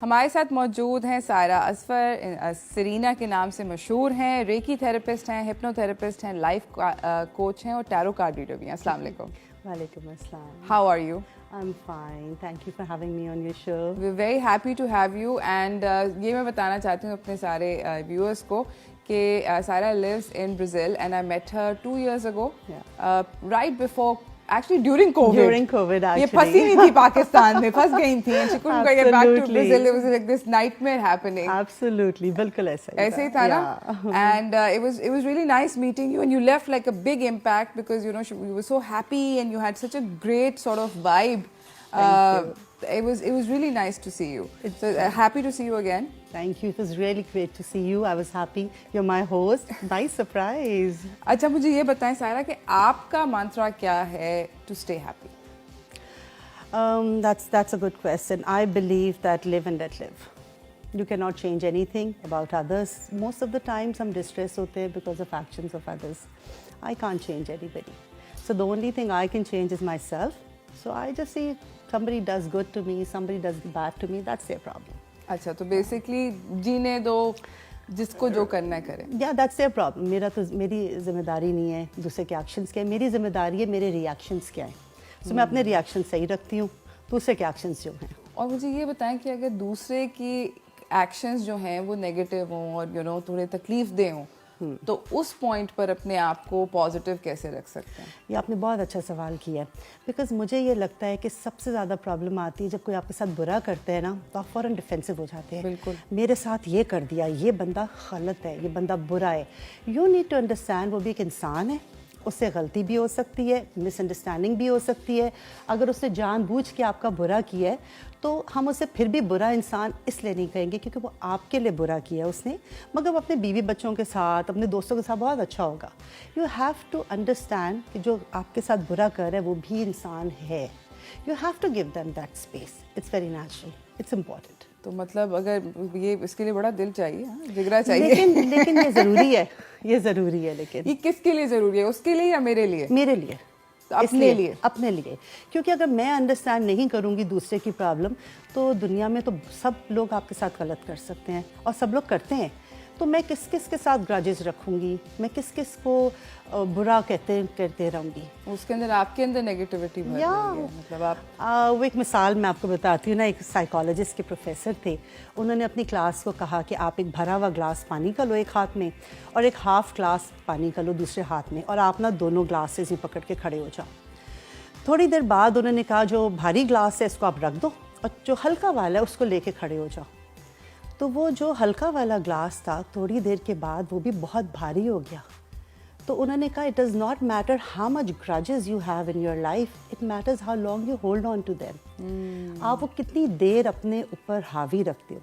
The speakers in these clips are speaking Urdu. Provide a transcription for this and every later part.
ہمارے ساتھ موجود ہیں سائرہ اصفر، سرینا کے نام سے مشہور ہیں، ریکی تھراپسٹ ہیں، ہپنو تھراپسٹ ہیں، لائف کوچ ہیں اور ٹیرو کارڈ ریڈر بھی ہیں. السلام علیکم. وعلیکم السلام. How are you? I'm fine. Thank you for having me on your show. We're very happy to have you and یہ میں بتانا چاہتی ہوں اپنے سارے viewers کو کہ Saira lives in Brazil and I met her 2 years ago, right before, actually during COVID. During COVID, actually. یہ پھنسی نہیں تھی پاکستان میں، پھنس گئی تھی and she couldn't get back to Brazil. It was like this nightmare happening. Absolutely. بالکل ایسا ایسے ہی تھا نا. And it was really nice meeting you and you left like a big impact because you know you were so happy and you had such a great sort of vibe. It was really nice to see you. So happy to see you again. Thank you. It was really great to see you. I was happy. You're my host. Nice surprise. اچھا مجھے یہ بتائیں سائرہ کہ آپ کا منترا کیا ہے to stay happy? That's a good question. I believe that live and let live. You cannot change anything about others. Most of the times hum distress hote hain because of actions of others. I can't change anybody. So the only thing I can change is myself. So I just see somebody does good to me, somebody does bad to me, that's their problem. اچھا تو بیسکلی جینے دو، جس کو جو کرنا ہے کرے. Yeah, that's their problem. میری ذمہ داری نہیں ہے دوسرے کے ایکشنز کیا ہے، میری ذمہ داری ہے میرے ری ایکشنز کیا ہیں. سو میں اپنے ری ایکشن صحیح رکھتی ہوں، دوسرے کے ایکشنز جو ہیں. اور مجھے یہ بتائیں کہ اگر دوسرے کی ایکشنز جو ہیں وہ نیگیٹو ہوں اور یو نو تھوڑے تکلیف دہ ہوں تو اس پوائنٹ پر اپنے آپ کو پازیٹیو کیسے رکھ سکتے ہیں؟ یہ آپ نے بہت اچھا سوال کیا ہے، بیکاز مجھے یہ لگتا ہے کہ سب سے زیادہ پرابلم آتی ہے جب کوئی آپ کے ساتھ برا کرتا ہے نا تو آپ فوراً ڈیفینسو ہو جاتے ہیں. بالکل، میرے ساتھ یہ کر دیا، یہ بندہ غلط ہے، یہ بندہ برا ہے. یو نیڈ ٹو انڈرسٹینڈ وہ بھی ایک انسان ہے، اس سے غلطی بھی ہو سکتی ہے، مس انڈرسٹینڈنگ بھی ہو سکتی ہے. اگر اس نے جان بوجھ کے آپ کا برا کیا ہے تو ہم اسے پھر بھی برا انسان اس لیے نہیں کہیں گے کیونکہ وہ آپ کے لیے برا کیا ہے اس نے، مگر وہ اپنے بیوی بچوں کے ساتھ اپنے دوستوں کے ساتھ بہت اچھا ہوگا. یو ہیو ٹو انڈرسٹینڈ کہ جو آپ کے ساتھ برا کر رہا ہے وہ بھی انسان ہے. You have to give them that space. It's very natural, it's important. تو مطلب اگر یہ اس کے لیے بڑا دل چاہیے، جگرا چاہیے. لیکن یہ ضروری ہے، یہ ضروری ہے. لیکن یہ کس کے لیے ضروری ہے؟ اس کے لیے یا میرے لیے؟ میرے لیے، اپنے لیے. اپنے لیے. کیونکہ اگر میں انڈرسٹینڈ نہیں کروں گی دوسرے کی پرابلم تو دنیا میں تو سب لوگ آپ کے ساتھ غلط کر سکتے ہیں اور سب لوگ کرتے ہیں. تو میں کس کس کے ساتھ گراجز رکھوں گی، میں کس کس کو برا کرتے رہوں گی. اس کے اندر آپ کے اندر نیگیٹیوٹی بھر رہی ہے. مطلب آپ وہ ایک مثال میں آپ کو بتاتی ہوں نا. ایک سائیکالوجسٹ کے پروفیسر تھے، انہوں نے اپنی کلاس کو کہا کہ آپ ایک بھرا ہوا گلاس پانی کا لو ایک ہاتھ میں اور ایک ہاف گلاس پانی کا لو دوسرے ہاتھ میں، اور آپ نا دونوں گلاسز ہی پکڑ کے کھڑے ہو جاؤ. تھوڑی دیر بعد انہوں نے کہا جو بھاری گلاس ہے اس کو آپ رکھ دو اور جو ہلکا والا ہے اس کو لے کے کھڑے ہو جاؤ. تو وہ جو ہلکا والا گلاس تھا تھوڑی دیر کے بعد وہ بھی بہت بھاری ہو گیا. تو انہوں نے کہا it does not matter how much grudges you have in your life, it matters how long you hold on to them. آپ وہ کتنی دیر اپنے اوپر حاوی رکھتے ہو.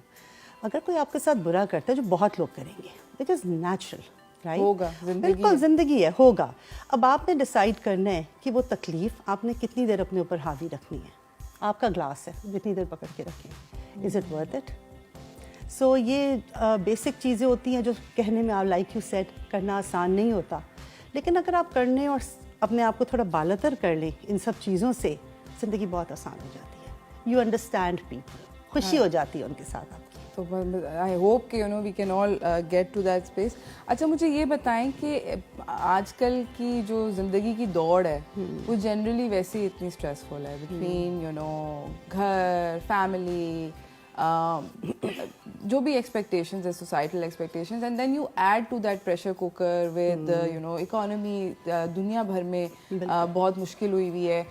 اگر کوئی آپ کے ساتھ برا کرتا ہے جو بہت لوگ کریں گے، اٹ از نیچرل، ہوگا، بالکل زندگی ہے، ہوگا. اب آپ نے ڈیسائیڈ کرنا ہے کہ وہ تکلیف آپ نے کتنی دیر اپنے اوپر حاوی رکھنی ہے. آپ کا گلاس ہے، جتنی دیر پکڑ کے رکھیں. Is it worth it? So یہ بیسک چیزیں ہوتی ہیں جو کہنے میں لائک یو سیڈ کرنا آسان نہیں ہوتا، لیکن اگر آپ کرنے اور اپنے آپ کو تھوڑا بالتر کر لیں ان سب چیزوں سے، زندگی بہت آسان ہو جاتی ہے. یو انڈرسٹینڈ پیپل، خوشی ہو جاتی ہے ان کے ساتھ آپ کی. تو آئی ہوپ کہ you know we can all get to that space. اچھا مجھے یہ بتائیں کہ آج کل کی جو زندگی کی دوڑ ہے وہ جنرلی ویسے ہی اتنی اسٹریسفل ہے بٹوین یو نو گھر، فیملی، جو بھی ایکسپیکٹیشنز ہے، societal expectations, and then you add to that pressure cooker with you know economy. دنیا بھر میں بہت مشکل ہوئی ہوئی ہے،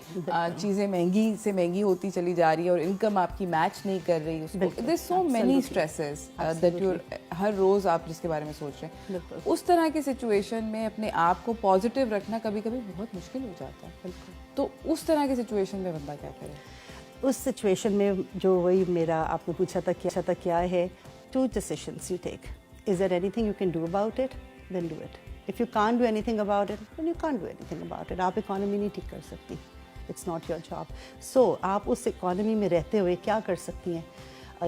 چیزیں مہنگی سے مہنگی ہوتی چلی جا رہی ہے اور انکم آپ کی میچ نہیں کر رہی اس کو. There so many stresses that you ہر روز آپ جس کے بارے میں سوچ رہے ہیں. اس طرح کی سچویشن میں اپنے آپ کو پازیٹیو رکھنا کبھی کبھی بہت مشکل ہو جاتا ہے. تو اس طرح کی سچویشن میں بندہ کیا کرے؟ اس سچویشن میں جو وہی میرا آپ نے پوچھا تھا کیا ہے، 2 decisions you take. Is there anything you can do about it? Then do it. If you can't do anything about it, then you can't do anything about it. آپ اکانومی نہیں ٹھیک کر سکتی. It's not your job. So آپ اس اکانومی میں رہتے ہوئے کیا کر سکتی ہیں؟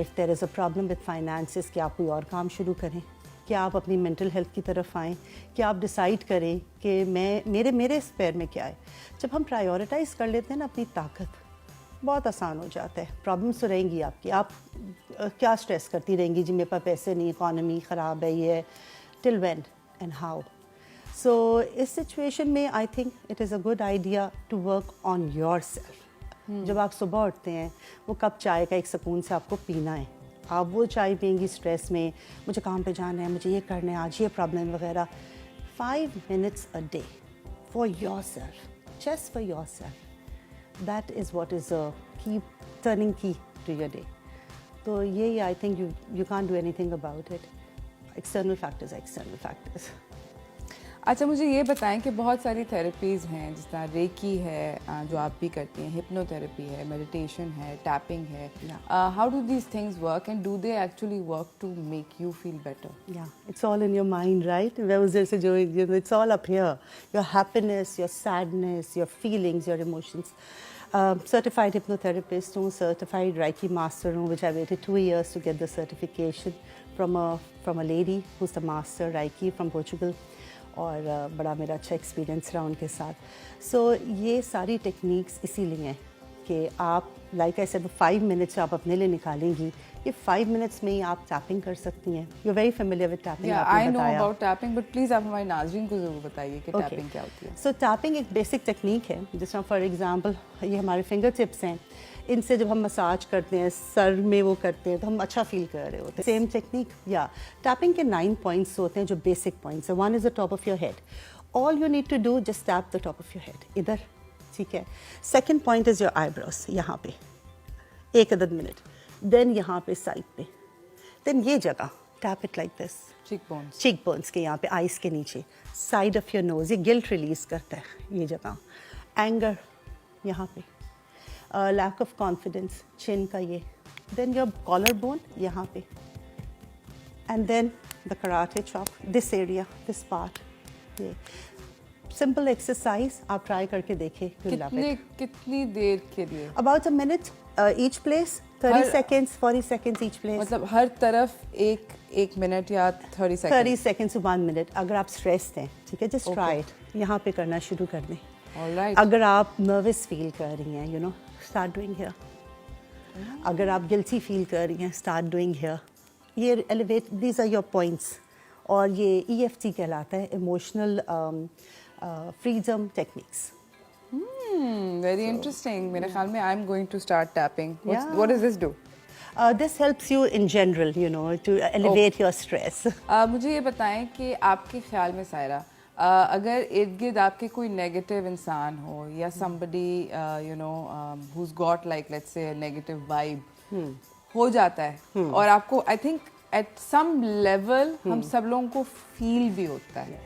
If there is a problem with finances کہ آپ کوئی اور کام شروع کریں، کہ آپ اپنی مینٹل ہیلتھ کی طرف آئیں، کہ آپ ڈیسائیڈ کریں کہ میرے اسپیئر میں کیا ہے. جب ہم پرائیورٹائز کر لیتے ہیں نا اپنی طاقت، بہت آسان ہو جاتا ہے. پرابلمس تو رہیں گی آپ کی, آپ کیا اسٹریس کرتی رہیں گی جی میرے پاس پیسے نہیں, اکانومی خراب ہے, یہ ہے, till when and how. So اس سچویشن میں I think it is a good idea to work on yourself. جب آپ صبح اٹھتے ہیں, وہ کپ چائے کا ایک سکون سے آپ کو پینا ہے. آپ وہ چائے پئیں گی اسٹریس میں, مجھے کام پہ جانا ہے, مجھے یہ کرنا ہے, آج یہ پرابلم وغیرہ. 5 minutes a day for yourself, just for yourself. That is what is a key, turning key to your day. تو یہ I think you can't do anything about it. External factors are external factors. اچھا مجھے یہ بتائیں کہ بہت ساری تھیراپیز ہیں, جس طرح ریکی ہے جو آپ بھی کرتی ہیں, ہپنو تھیراپی ہے, میڈیٹیشن ہے, ٹیپنگ ہے. How do these things work and do they actually work to make you feel better? Yeah, it's all in your mind, right? Where was there سے جو it's all up here. Your happiness, your sadness, your feelings, your emotions. Certified hypnotherapist ہوں, certified Reiki master ہوں, which I waited 2 years to get the certification from a lady who's the master Reiki from Portugal. اور بڑا میرا اچھا ایکسپیرینس رہا ان کے ساتھ. سو یہ ساری ٹیکنیکس اسی لیے ہیں کہ آپ لائک آئی سیڈ 5 minutes آپ اپنے لیے نکالیں گی, یہ 5 minutes میں ہی آپ ٹیپنگ کر سکتی ہیں. You very familiar with tapping. I know about tapping, but please آپ ہمارے ناظرین کو ضرور بتائیے کہ ٹیپنگ کیا ہوتی ہے. سو ٹیپنگ ایک بیسک ٹیکنیک ہے, جس طرح فار ایگزامپل یہ ہمارے فنگر ٹپس ہیں, ان سے جب ہم مساج کرتے ہیں, سر میں وہ کرتے ہیں, تو ہم اچھا فیل کر رہے ہوتے ہیں. Same technique. یا ٹیپنگ کے 9 points ہوتے ہیں جو بیسک پوائنٹس ہیں. 1 is the top of your head. All you need to do, just tap the top of your head. ادھر, ٹھیک ہے. Second point is your eyebrows, یہاں پہ 1 عدد منٹ. دین یہاں پہ سائڈ پہ. دین یہ جگہ tap it like this. Cheekbones کے یہاں پہ, آئیز کے نیچے, سائڈ آف یور نوز, یہ گلٹ ریلیز کرتا ہے یہ جگہ. اینگر یہاں پہ, لیک آف کانفیڈینس چن کا یہ. دین یور کالر بون یہاں پہ, and then the karate chop, this area, this part. یہ سمپل ایکسرسائز آپ ٹرائی کر کے دیکھیں. کتنی دیر کے لیے؟ About a minute each place, 30 seconds 40 seconds each place. مطلب ہر طرف ایک منٹ یا 30 seconds to 1 minute. اگر آپ اسٹریسڈ ہیں, ٹھیک ہے, جسٹ ٹرائی اٹ. یہاں پہ کرنا شروع کر دیں. اگر آپ نروس فیل کر رہی ہیں, you know, start doing here. اگر آپ گلٹی فیل کر رہی ہیں, اسٹارٹ ڈوئنگ ہیئر. یہ elevate, these are your points. اور یہ EFT کہلاتا ہے, emotional freedom techniques. Very interesting. میرے خیال میں I am going to start tapping. What does this do? This helps you in general, you know, to elevate your stress. مجھے یہ بتائیں کہ آپ کے خیال میں سائرہ, اگر ارد گرد آپ کے کوئی نیگیٹو انسان ہو, یا somebody you know who's got like let's say a negative vibe ہو جاتا ہے, اور آپ کو I think at some level ہم سب لوگوں کو feel بھی ہوتا ہے.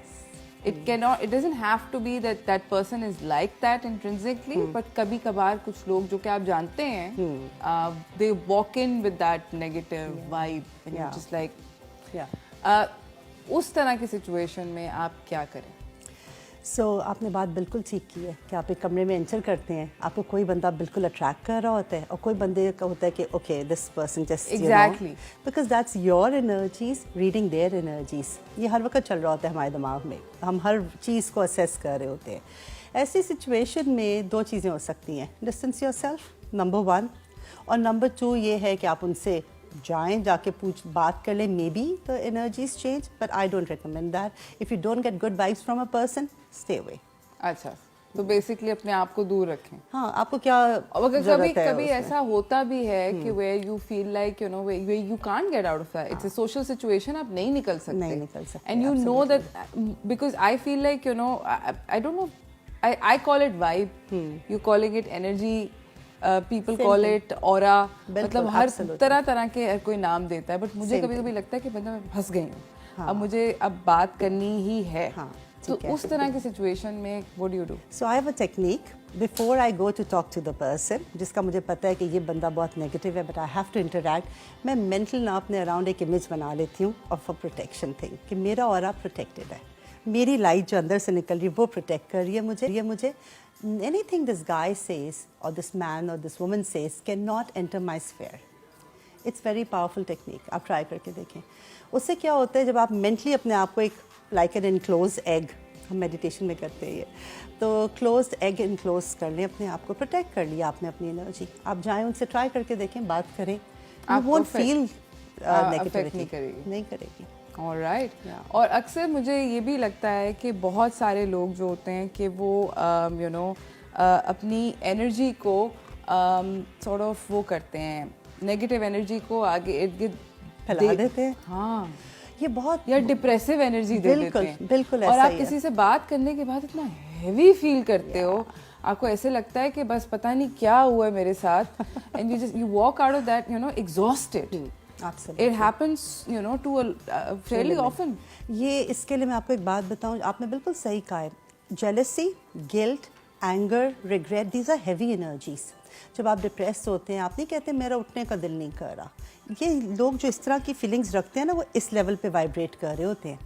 It doesn't have to be that person is like that intrinsically, but kabhi kabhar kuch log jo ki aap jante hain, they walk in with that negative vibe, and you're just like, us tarah ki situation mein aap kya kare? سو آپ نے بات بالکل ٹھیک کی ہے کہ آپ ایک کمرے میں انٹر کرتے ہیں, آپ کو کوئی بندہ بالکل اٹریکٹ کر رہا ہوتا ہے, اور کوئی بندے کا ہوتا ہے کہ okay this person just exactly, because that's your energies reading their energies. یہ ہر وقت چل رہا ہوتا ہے ہمارے دماغ میں, ہم ہر چیز کو اسیس کر رہے ہوتے ہیں. ایسی سچویشن میں 2 چیزیں ہو سکتی ہیں. ڈسٹینس یور سیلف, نمبر 1, اور نمبر 2 یہ ہے کہ آپ ان سے جائیں, جا کے بات کر لیں. May be the energies change, but I don't recommend that. If you don't get good vibes from a person, stay away. اچھا, تو بیسکلی اپنے آپ کو دور رکھیں. ہاں, آپ کو کیا, اگر کبھی ایسا ہوتا بھی ہے کہ where you feel like you know where you can't get out of that, it's a social situation, آپ نہیں نکل سکتے, and you know that, because I feel like you know I don't know, I call it vibe, you calling it energy, people call it aura, مطلب ہر طرح کے کوئی نام دیتا ہے, بٹ مجھے کبھی کبھی لگتا ہے کہ میں پھنس گئی ہوں, اب مجھے اب بات کرنی ہی ہے. تو اس طرح کی سچویشن میں what do you do? So I have a technique before I go to talk to the person, جس کا مجھے پتا ہے کہ یہ بندہ بہت نیگیٹو ہے, but I have to interact. میں مینٹل نہ اپنے اراؤنڈ ایک امیج بنا لیتی ہوں of a protection thing, کہ میرا aura protected ہے, میری لائٹ جو اندر سے نکل رہی ہے وہ پروٹیکٹ کر رہی ہے مجھے. Anything this guy says or this man or this woman says cannot enter my sphere. It's very powerful technique. آپ ٹرائی کر کے دیکھیں. اس سے کیا ہوتا ہے, جب آپ مینٹلی اپنے آپ کو ایک like an enclosed egg, ہم میڈیٹیشن میں کرتے ہیں یہ. تو کلوزڈ ایگ انکلوز کر لیں اپنے آپ کو, پروٹیکٹ کر لیا آپ نے اپنی انرجی. آپ جائیں ان سے ٹرائی کر کے دیکھیں, بات کریں, یو وونٹ فیل نیگیٹیوٹی, نہیں کرے گی. Alright. اور اکثر مجھے یہ بھی لگتا ہے کہ بہت سارے لوگ جو ہوتے ہیں کہ وہ اپنی انرجی کو سورٹ آف وہ کرتے ہیں, نیگیٹو انرجی کو آگے ارد گرد پھیلا دیتے ہیں. ہاں, یہ بہت یا ڈپریسو انرجی دے دیتے ہیں. بالکل اور ایسا آپ ہی ہے. کسی سے بات کرنے کے بعد اتنا ہیوی فیل کرتے ہو, آپ کو ایسے لگتا ہے کہ بس پتہ نہیں کیا ہوا ہے میرے ساتھ, and you walk out of that exhausted. It happens, to fairly often. یہ اس کے لیے میں آپ کو ایک بات بتاؤں, آپ نے بالکل صحیح کہا ہے. Jealousy, guilt, anger, regret, these are heavy energies. جب آپ ڈپریس ہوتے ہیں, آپ نہیں کہتے میرا اٹھنے کا دل نہیں کر رہا. یہ لوگ جو اس طرح کی فیلنگز رکھتے ہیں نا, وہ اس لیول پہ وائبریٹ کر رہے ہوتے ہیں.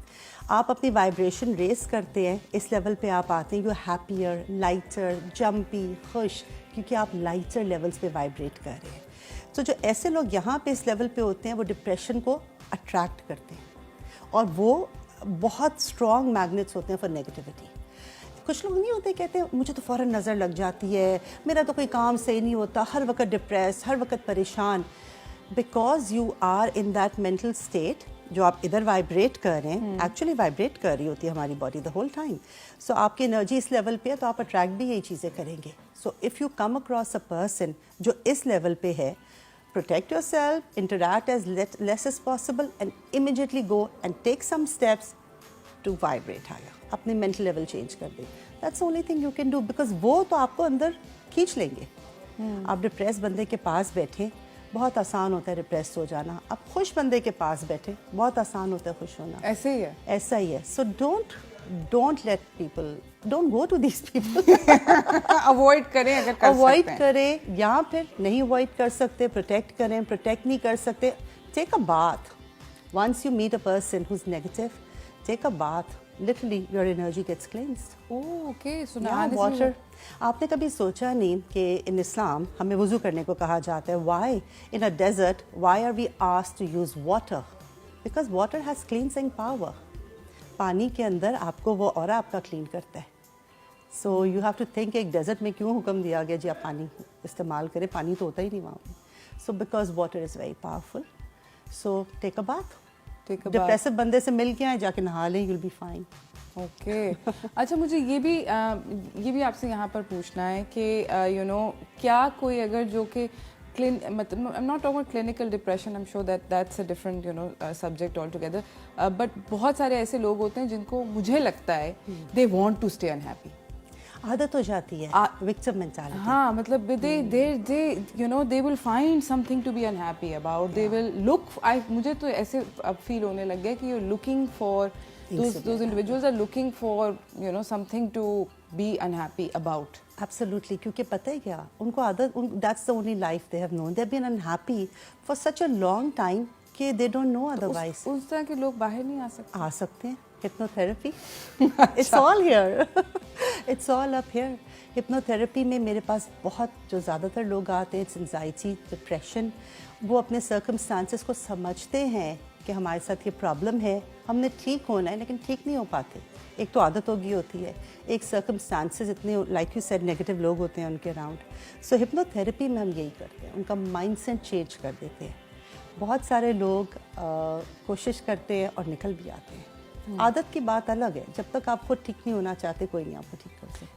آپ اپنی وائبریشن ریز کرتے ہیں, اس لیول پہ آپ آتے ہیں, یو ہیپیئر, لائٹر, جمپی, خوش, کیونکہ آپ لائٹر لیولز پہ وائبریٹ کر رہے ہیں. تو جو ایسے لوگ یہاں پہ اس لیول پہ ہوتے ہیں, وہ ڈپریشن کو اٹریکٹ کرتے ہیں, اور وہ بہت اسٹرانگ میگنیٹس ہوتے ہیں فار نیگیٹیوٹی. کچھ لوگ نہیں ہوتے, کہتے ہیں مجھے تو فوراً نظر لگ جاتی ہے, میرا تو کوئی کام صحیح نہیں ہوتا, ہر وقت ڈپریس, ہر وقت پریشان. Because you are in that mental state, جو آپ ادھر وائبریٹ کر رہے ہیں, ایکچولی وائبریٹ کر رہی ہوتی ہے ہماری باڈی دا ہول ٹائم. سو آپ کی انرجی اس لیول پہ ہے, تو آپ اٹریکٹ بھی یہی چیزیں کریں گے. So if you come across a person جو اس لیول پہ ہے, protect yourself, interact as less as possible, and immediately go and take some steps to vibrate higher. اپنے mental level change کر دیں. That's the only thing you can do, because وہ تو آپ کو اندر کھینچ لیں گے. آپ ڈپریس بندے کے پاس بیٹھے, بہت آسان ہوتا ہے ڈپریس ہو جانا. آپ خوش بندے کے پاس بیٹھے, بہت آسان ہوتا ہے خوش ہونا. ایسے ہی ہے, ایسا ہی ہے. So don't let people, don't go to these people. Avoid کریں اگر کر اوائڈ سکتے ہیں. کریں, یا پھر نہیں اوائڈ کر سکتے, پروٹیکٹ کریں. پروٹیکٹ نہیں کر سکتے, take a bath. Once you meet a person who is negative, take a bath. Literally your energy gets cleansed. Okay, water. آپ نے کبھی سوچا نہیں کہ ان اسلام ہمیں وضو کرنے کو کہا جاتا ہے. Why in a desert, why are we asked to use water? Because water has cleansing power. پانی کے اندر آپ کو وہ اورا آپ کا کلین کرتا ہے. So you have to think, ایک ڈیزرٹ میں کیوں حکم دیا گیا جی آپ پانی استعمال کریں, پانی تو ہوتا ہی نہیں وہاں پہ. So because water is very powerful. So take a bath. Depressive بندے سے مل کے آئیں, جا کے نہا لیں, you will be fine. Okay. اچھا, مجھے یہ بھی آپ سے یہاں پر پوچھنا ہے کہ کیا کوئی اگر جو کہ مطلب I'm not talking about clinical depression, I'm sure that's a different subject altogether, but بہت سارے ایسے لوگ ہوتے ہیں جن کو مجھے لگتا ہے they want to stay unhappy. عادت ہو جاتی ہے, وکٹم مینٹالٹی. ہاں, مطلب they will find something to be unhappy about. They will look, مجھے تو ایسے اب فیل ہونے لگ گیا کہ you're looking for those individuals are looking for something to be unhappy about. Absolutely, کیونکہ پتہ ہے کیا, ان کو عادت, that's the only life they have known. They've been unhappy for such a long time کہ they don't know otherwise. اس طرح کے لوگ باہر نہیں آ سکتے. آ سکتے ہیں. ہپنوتھیراپی, it's all here. It's all up here. ہپنوتھیراپی میں میرے پاس بہت جو زیادہ تر لوگ آتے ہیں, اٹس انزائٹی, ڈپریشن. وہ اپنے سرکمسٹانسز کو سمجھتے ہیں کہ ہمارے ساتھ یہ پرابلم ہے, ہم نے ٹھیک ہونا ہے, لیکن ٹھیک نہیں ہو پاتے. ایک تو عادت ہو گئی ہوتی ہے, ایک سرکمسٹانسز اتنے لائک یو سیڈ نیگیٹو لوگ ہوتے ہیں ان کے اراؤنڈ. سو ہپنوتھیراپی میں ہم یہی کرتے ہیں, ان کا مائنڈ سیٹ چینج کر دیتے ہیں. بہت سارے لوگ کوشش کرتے ہیں اور نکل بھی آتے ہیں. عادت کی بات الگ ہے, جب تک آپ کو ٹھیک نہیں ہونا چاہتے, کوئی نہیں آپ کو ٹھیک کر سکتے.